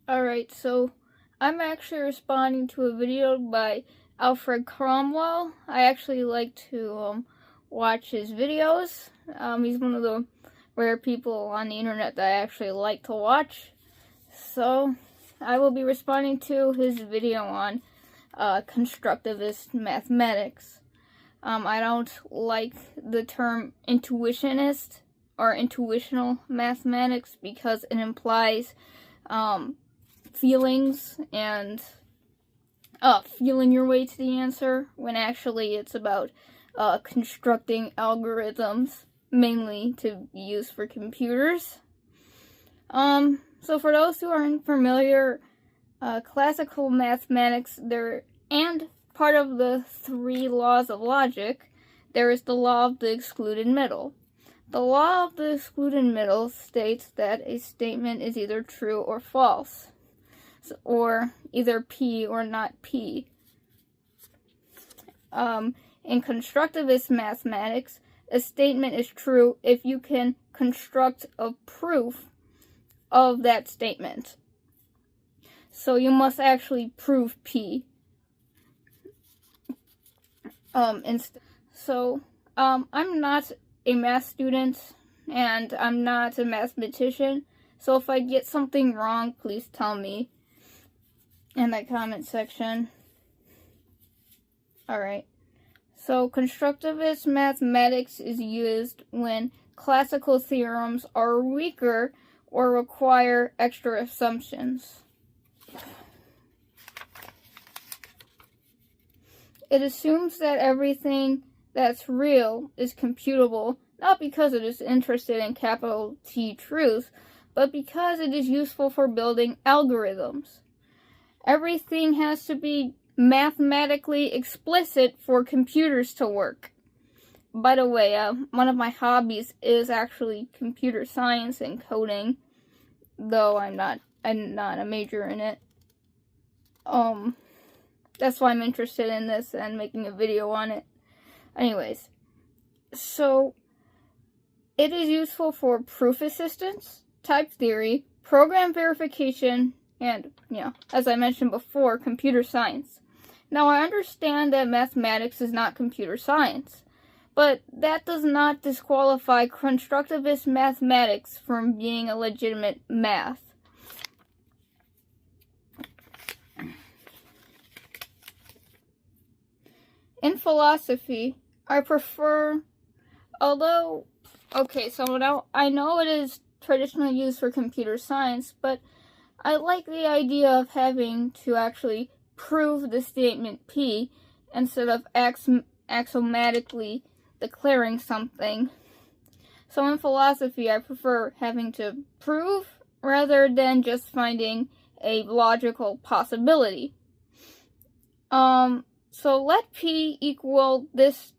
Alright, so I'm actually responding to a video by Alfred Cromwell. I actually like to watch his videos. He's one of the rare people on the internet that I actually like to watch. So I will be responding to his video on constructivist mathematics. I don't like the term intuitionist or intuitional mathematics because it implies feelings and feeling your way to the answer, when actually it's about constructing algorithms, mainly to be used for computers. So for those who aren't familiar, classical mathematics, and part of the 3 laws of logic, there is the law of the excluded middle. The law of the excluded middle states that a statement is either true or false, or either P or not P. In constructivist mathematics, a statement is true if you can construct a proof of that statement. So you must actually prove P. I'm not a math student, and I'm not a mathematician, so if I get something wrong, please tell me in the comment section. Alright, so constructivist mathematics is used when classical theorems are weaker or require extra assumptions. It assumes that everything that's real is computable, not because it is interested in capital T truth, but because it is useful for building algorithms. Everything has to be mathematically explicit for computers to work. By the way, one of my hobbies is actually computer science and coding, though I'm not a major in it. That's why I'm interested in this and making a video on it. Anyways, so it is useful for proof assistance, type theory, program verification, and, as I mentioned before, computer science. Now, I understand that mathematics is not computer science, but that does not disqualify constructivist mathematics from being a legitimate math. In philosophy, I prefer, so now I know it is traditionally used for computer science, but I like the idea of having to actually prove the statement P instead of axiomatically declaring something. So in philosophy, I prefer having to prove rather than just finding a logical possibility. So let P equal this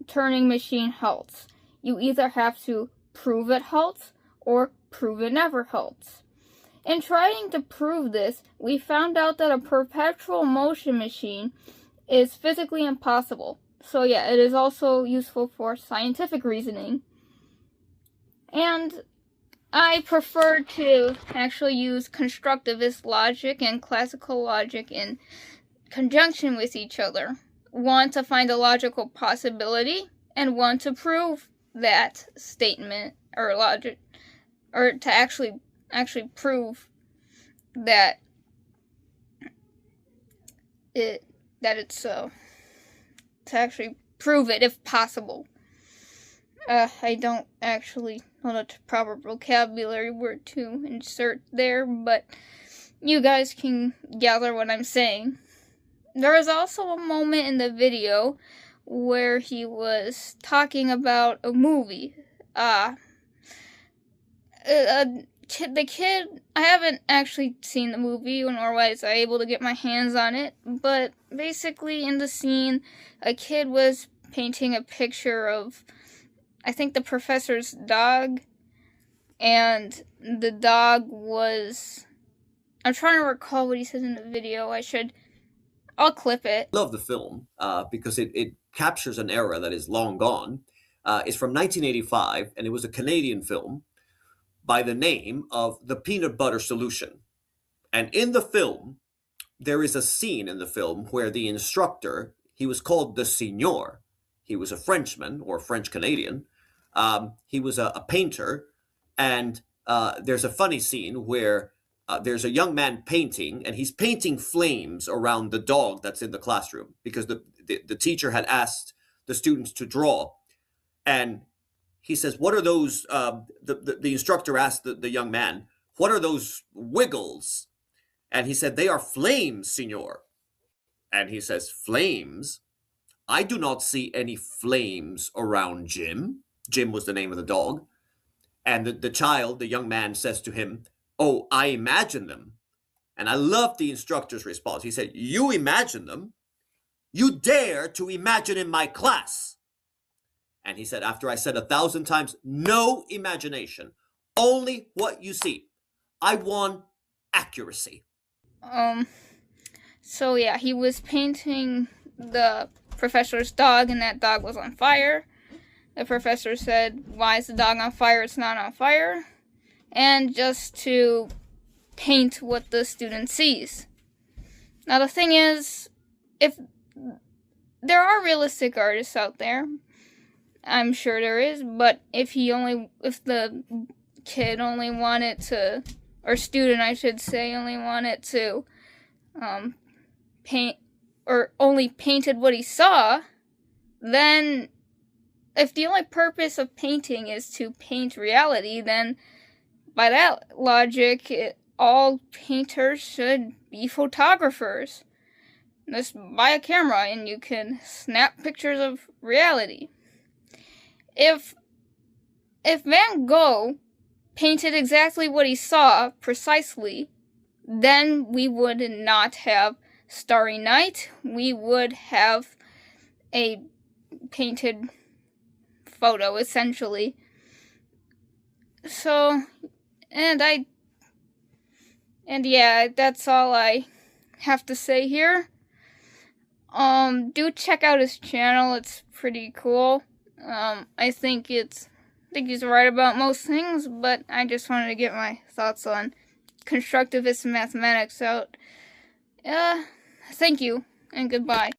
turning machine halts. You either have to prove it halts or prove it never halts. In trying to prove this, we found out that a perpetual motion machine is physically impossible. So yeah, it is also useful for scientific reasoning. And I prefer to actually use constructivist logic and classical logic in conjunction with each other. One to find a logical possibility, and one to prove that statement or logic, or to actually prove that it's so. To actually prove it if possible. I don't actually know the proper vocabulary word to insert there, but you guys can gather what I'm saying. There was also a moment in the video where he was talking about a movie. The kid, I haven't actually seen the movie, nor was I able to get my hands on it, but basically in the scene, a kid was painting a picture of, I think, the professor's dog, and the dog was, I'm trying to recall what he says in the video. I'll clip it. I love the film because it captures an era that is long gone. It's from 1985, and it was a Canadian film by the name of The Peanut Butter Solution. And in the film, there is a scene in the film where the instructor, he was called the Signor. He was a Frenchman or French Canadian. He was a painter. And there's a funny scene where there's a young man painting, and he's painting flames around the dog that's in the classroom because the teacher had asked the students to draw. And he says, "What are those?" The instructor asked the young man, "What are those wiggles?" And he said, "They are flames, Signor." And he says, "Flames? I do not see any flames around Jim." Jim was the name of the dog. And the young man says to him, "Oh, I imagine them." And I love the instructor's response. He said, "You imagine them? You dare to imagine in my class?" And he said, after I said 1,000 times, "No imagination, only what you see. I want accuracy." So yeah, he was painting the professor's dog, and that dog was on fire. The professor said, "Why is the dog on fire? It's not on fire." And just to paint what the student sees. Now the thing is, if there are realistic artists out there, I'm sure there is, but if the kid only wanted to, or student I should say, only wanted to paint, or only painted what he saw, then if the only purpose of painting is to paint reality, then by that logic, all painters should be photographers. Just buy a camera and you can snap pictures of reality. If Van Gogh painted exactly what he saw precisely, then we would not have Starry Night. We would have a painted photo, essentially. So, and yeah, that's all I have to say here. Do check out his channel. It's pretty cool. I think he's right about most things, but I just wanted to get my thoughts on constructivist mathematics out. Thank you, and goodbye.